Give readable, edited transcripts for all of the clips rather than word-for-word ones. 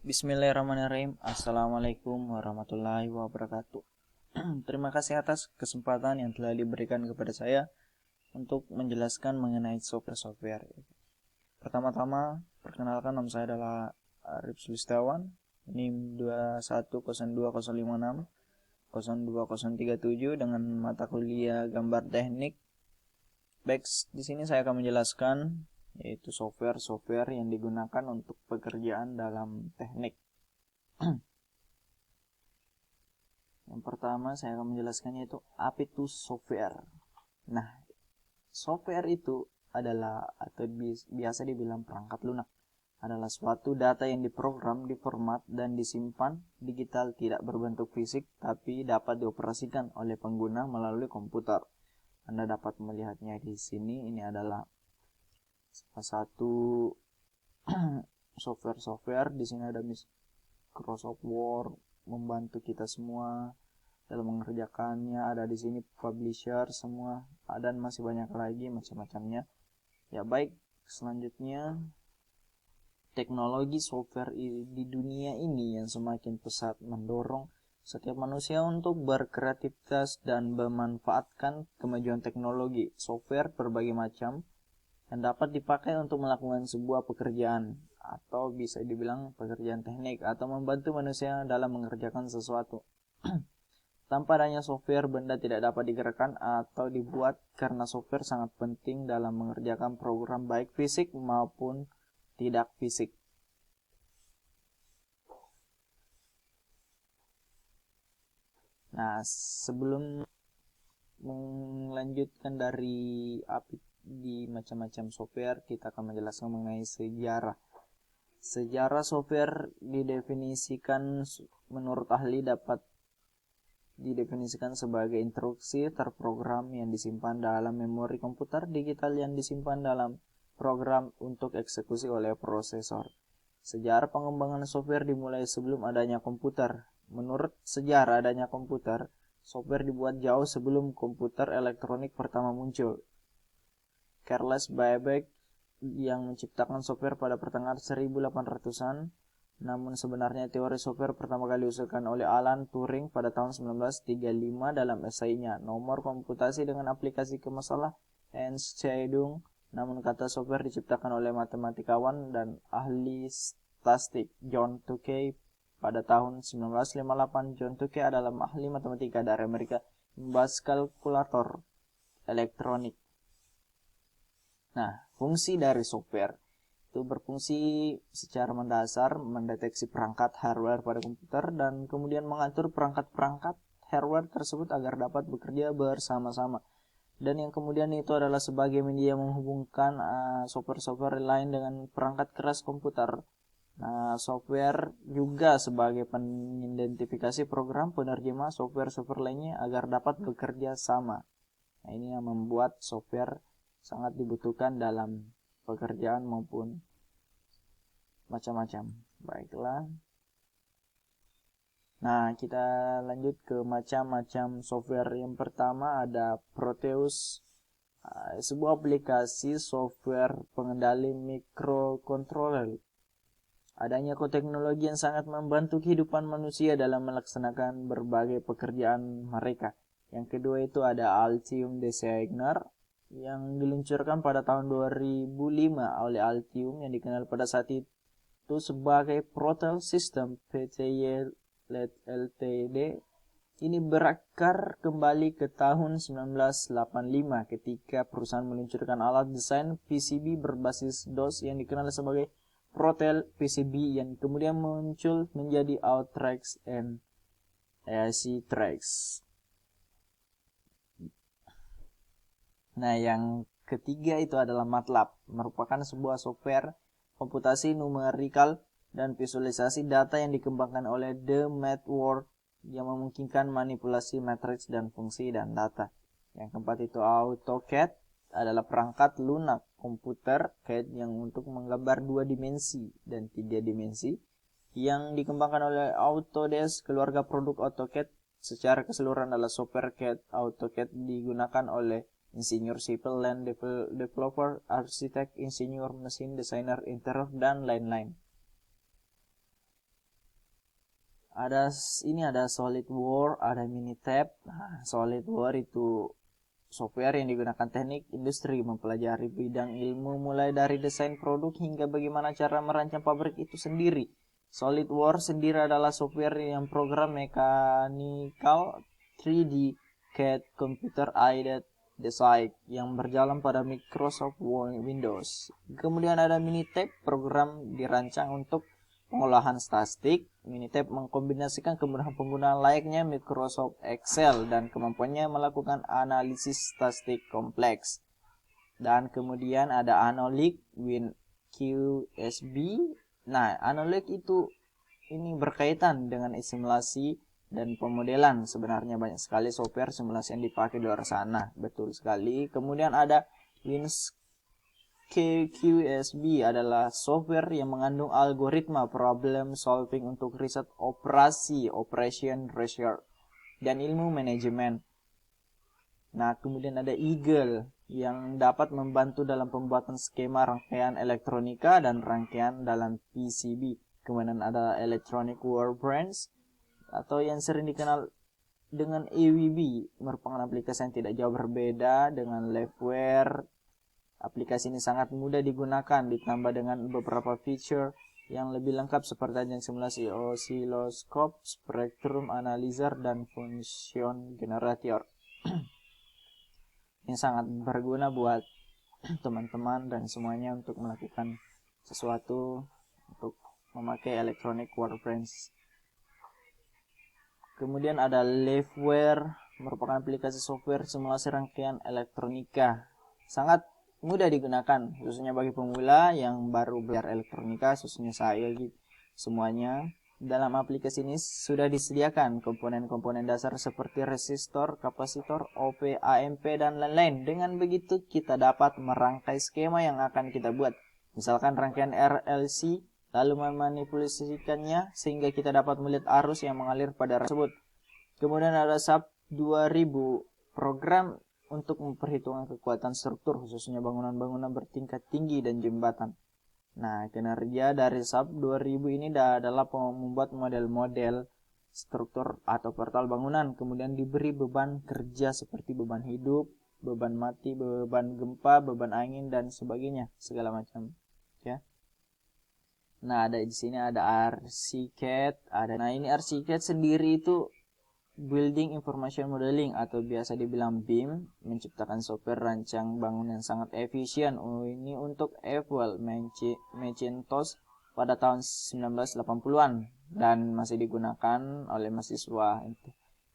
Bismillahirrahmanirrahim. Assalamualaikum warahmatullahi wabarakatuh. Terima kasih atas kesempatan yang telah diberikan kepada saya untuk menjelaskan mengenai software. Pertama-tama, perkenalkan, nama saya adalah Arif Sulistiawan, NIM 2102056 dengan mata kuliah gambar teknik. Baik, di sini saya akan menjelaskan yaitu software yang digunakan untuk pekerjaan dalam teknik. Yang pertama saya akan menjelaskan yaitu apa itu software. Nah, software itu adalah atau biasa dibilang perangkat lunak, adalah suatu data yang diprogram, diformat dan disimpan digital, tidak berbentuk fisik tapi dapat dioperasikan oleh pengguna melalui komputer. Anda dapat melihatnya di sini. Ini adalah salah satu software. Di sini ada Microsoft Word membantu kita semua dalam mengerjakannya. Ada di sini publisher semua, dan masih banyak lagi macam-macamnya. Ya baik, selanjutnya teknologi software di dunia ini yang semakin pesat mendorong setiap manusia untuk berkreativitas dan memanfaatkan kemajuan teknologi. Software berbagai macam yang dapat dipakai untuk melakukan sebuah pekerjaan atau bisa dibilang pekerjaan teknik atau membantu manusia dalam mengerjakan sesuatu. Tanpa adanya software, benda tidak dapat digerakkan atau dibuat karena software sangat penting dalam mengerjakan program baik fisik maupun tidak fisik. Nah, sebelum melanjutkan dari di macam-macam software, kita akan menjelaskan mengenai sejarah. Sejarah software didefinisikan menurut ahli dapat didefinisikan sebagai instruksi terprogram yang disimpan dalam memori komputer digital yang disimpan dalam program untuk eksekusi oleh prosesor. Sejarah pengembangan software dimulai sebelum adanya komputer. Menurut sejarah adanya komputer, software dibuat jauh sebelum komputer elektronik pertama muncul. Charles Babbage yang menciptakan software pada pertengahan 1800-an, namun sebenarnya teori software pertama kali diusulkan oleh Alan Turing pada tahun 1935 dalam esainya Nomor Komputasi dengan Aplikasi ke Masalah Entscheidung. Namun kata software diciptakan oleh matematikawan dan ahli statistik John Tukey pada tahun 1958. John Tukey adalah ahli matematika dari Amerika membahas kalkulator elektronik. Nah, fungsi dari software itu berfungsi secara mendasar mendeteksi perangkat hardware pada komputer dan kemudian mengatur perangkat-perangkat hardware tersebut agar dapat bekerja bersama-sama. Dan yang kemudian itu adalah sebagai media menghubungkan software-software lain dengan perangkat keras komputer. Nah, software juga sebagai pengidentifikasi program penerjemah software-software lainnya agar dapat bekerja sama. Nah, ini yang membuat software sangat dibutuhkan dalam pekerjaan maupun macam-macam. Baiklah. Nah, kita lanjut ke macam-macam software. Yang pertama ada Proteus, sebuah aplikasi software pengendali mikrokontroler. Adanya teknologi yang sangat membantu kehidupan manusia dalam melaksanakan berbagai pekerjaan mereka. Yang kedua itu ada Altium Designer yang diluncurkan pada tahun 2005 oleh Altium yang dikenal pada saat itu sebagai Protel System Pty Ltd. Ini berakar kembali ke tahun 1985 ketika perusahaan meluncurkan alat desain PCB berbasis DOS yang dikenal sebagai Protel PCB yang kemudian muncul menjadi Outrex and Actrex. Nah, yang ketiga itu adalah MATLAB, merupakan sebuah software komputasi numerikal dan visualisasi data yang dikembangkan oleh The Mathworks yang memungkinkan manipulasi matriks dan fungsi dan data. Yang keempat itu AutoCAD, adalah perangkat lunak komputer CAD yang untuk menggambar 2 dimensi dan 3 dimensi yang dikembangkan oleh Autodesk. Keluarga produk AutoCAD secara keseluruhan adalah software CAD. AutoCAD digunakan oleh insinyur sipil, land developer, arsitek, insinyur mesin, desainer interior, dan lain-lain. Ini ada SolidWorks, ada Minitab. Nah, SolidWorks itu software yang digunakan teknik industri, mempelajari bidang ilmu mulai dari desain produk hingga bagaimana cara merancang pabrik itu sendiri. SolidWorks sendiri adalah software yang program mechanical 3D CAD computer aided design yang berjalan pada Microsoft Windows. Kemudian ada Minitab, program dirancang untuk pengolahan statistik. Minitab mengkombinasikan kemudahan penggunaan layaknya Microsoft Excel dan kemampuannya melakukan analisis statistik kompleks. Dan kemudian ada Anolik WinQSB. Nah, Anolik ini berkaitan dengan simulasi dan pemodelan. Sebenarnya banyak sekali software simulasi yang dipakai di luar sana. Betul sekali. Kemudian ada QSB adalah software yang mengandung algoritma problem solving untuk riset operation research, dan ilmu manajemen. Nah, kemudian ada Eagle yang dapat membantu dalam pembuatan skema rangkaian elektronika dan rangkaian dalam PCB. Kemudian ada Electronic Workbench atau yang sering dikenal dengan EWB, merupakan aplikasi yang tidak jauh berbeda dengan Liveware. Aplikasi ini sangat mudah digunakan, ditambah dengan beberapa feature yang lebih lengkap seperti ajang simulasi oscilloscope, spectrum analyzer, dan function generator. Ini sangat berguna buat teman-teman dan semuanya untuk melakukan sesuatu untuk memakai electronic workbench. Kemudian ada Liveware, merupakan aplikasi software simulasi rangkaian elektronika. Sangat mudah digunakan, khususnya bagi pemula yang baru belajar elektronika, khususnya saya gitu. Semuanya dalam aplikasi ini sudah disediakan komponen-komponen dasar seperti resistor, kapasitor, OP, AMP, dan lain-lain. Dengan begitu kita dapat merangkai skema yang akan kita buat. Misalkan rangkaian RLC, lalu memanipulasikannya sehingga kita dapat melihat arus yang mengalir pada tersebut. Kemudian ada SAP 2000, program untuk memperhitungkan kekuatan struktur, khususnya bangunan-bangunan bertingkat tinggi dan jembatan. Nah, kinerja dari SAP 2000 ini adalah membuat model-model struktur atau portal bangunan, kemudian diberi beban kerja seperti beban hidup, beban mati, beban gempa, beban angin, dan sebagainya, segala macam. Ya. Nah, di sini ada ArchiCAD, Nah, ini ArchiCAD sendiri itu Building Information Modeling atau biasa dibilang BIM, menciptakan software rancang bangunan yang sangat efisien. Ini untuk Apple Macintosh pada tahun 1980-an dan masih digunakan oleh mahasiswa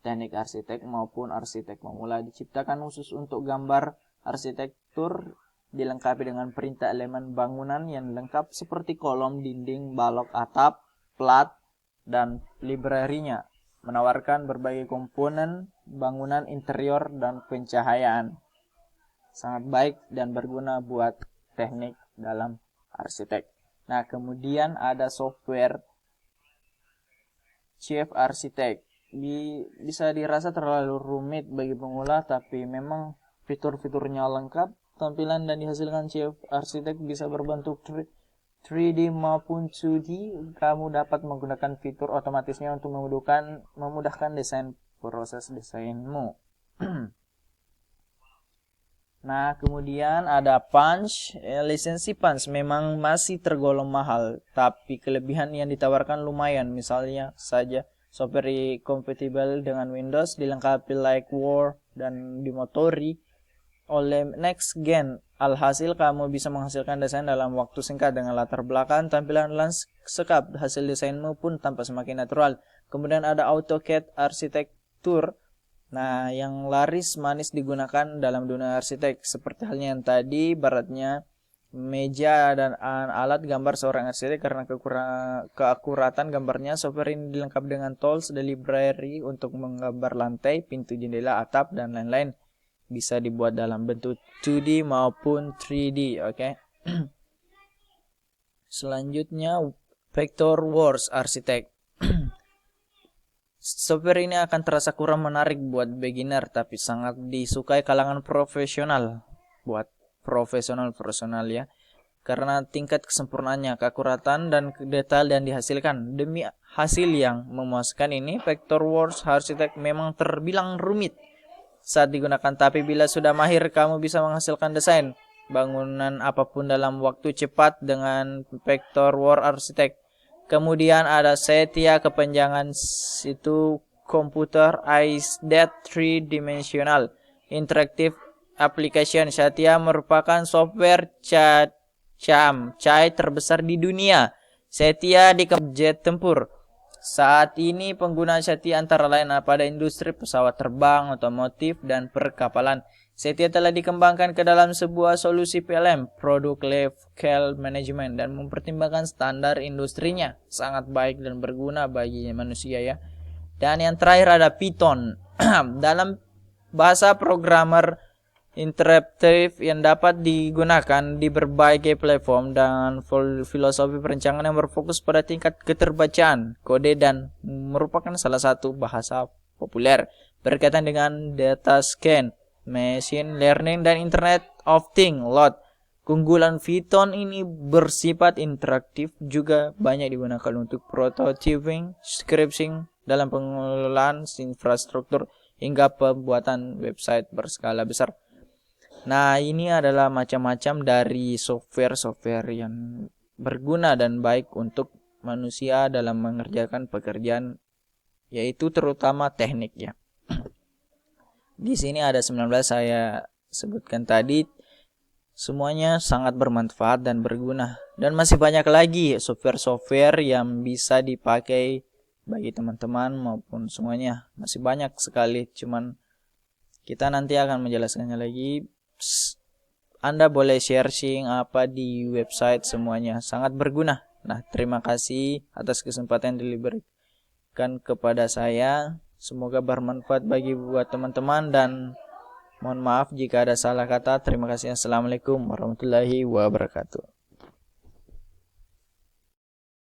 teknik arsitek maupun arsitek pemula. Diciptakan khusus untuk gambar arsitektur, dilengkapi dengan perintah elemen bangunan yang lengkap seperti kolom, dinding, balok, atap, plat, dan library-nya. Menawarkan berbagai komponen bangunan interior dan pencahayaan. Sangat baik dan berguna buat teknik dalam arsitek. Nah, kemudian ada software Chief Architect. Bisa dirasa terlalu rumit bagi pemula, tapi memang fitur-fiturnya lengkap. Tampilan dan dihasilkan Chief Architect bisa berbentuk 3D maupun 2D. Kamu dapat menggunakan fitur otomatisnya untuk memudahkan proses desainmu. Nah, kemudian ada Punch. Lisensi Punch memang masih tergolong mahal, tapi kelebihan yang ditawarkan lumayan. Misalnya saja software kompatibel dengan Windows, dilengkapi Liveware dan dimotori oleh Next Gen. Alhasil kamu bisa menghasilkan desain dalam waktu singkat dengan latar belakang, tampilan landscape. Hasil desainmu pun tampak semakin natural. Kemudian ada AutoCAD Arsitektur. Nah, yang laris manis digunakan dalam dunia arsitek. Seperti halnya yang tadi, baratnya meja dan alat gambar seorang arsitek karena keakuratan gambarnya. Software ini dilengkapi dengan tools dan library untuk menggambar lantai, pintu, jendela, atap, dan lain-lain. Bisa dibuat dalam bentuk 2D maupun 3D, oke. Selanjutnya Vectorworks Architect. Software ini akan terasa kurang menarik buat beginner, tapi sangat disukai kalangan profesional. Buat profesional ya. karena tingkat kesempurnaannya, keakuratan dan detail yang dihasilkan. Demi hasil yang memuaskan ini, Vectorworks Architect memang terbilang rumit saat digunakan, tapi bila sudah mahir, kamu bisa menghasilkan desain bangunan apapun dalam waktu cepat dengan Vectorworks Architect. Kemudian ada Setia, kepanjangan itu Computer Aided 3-Dimensional Interactive Application. Setia merupakan software CAI terbesar di dunia. Setia di jet tempur. Saat ini penggunaan Setia antara lain pada industri pesawat terbang, otomotif, dan perkapalan. Setia telah dikembangkan ke dalam sebuah solusi PLM, Product Lifecycle Management, dan mempertimbangkan standar industrinya. Sangat baik dan berguna bagi manusia ya. Dan yang terakhir ada Python. Dalam bahasa programmer interaktif yang dapat digunakan di berbagai platform dan filosofi perencanaan yang berfokus pada tingkat keterbacaan kode dan merupakan salah satu bahasa populer berkaitan dengan data scan, machine learning, dan Internet of Things. Keunggulan Python ini bersifat interaktif, juga banyak digunakan untuk prototyping, scripting dalam pengelolaan infrastruktur hingga pembuatan website berskala besar. Nah, ini adalah macam-macam dari software-software yang berguna dan baik untuk manusia dalam mengerjakan pekerjaan, yaitu terutama teknik ya. Di sini ada 19 saya sebutkan tadi, semuanya sangat bermanfaat dan berguna. Dan masih banyak lagi software-software yang bisa dipakai bagi teman-teman maupun semuanya. Masih banyak sekali, cuman kita nanti akan menjelaskannya lagi. Anda boleh sharing apa di website, semuanya sangat berguna. Nah, terima kasih atas kesempatan yang diberikan kepada saya. Semoga bermanfaat bagi buat teman-teman dan mohon maaf jika ada salah kata. Terima kasih. Assalamualaikum warahmatullahi wabarakatuh.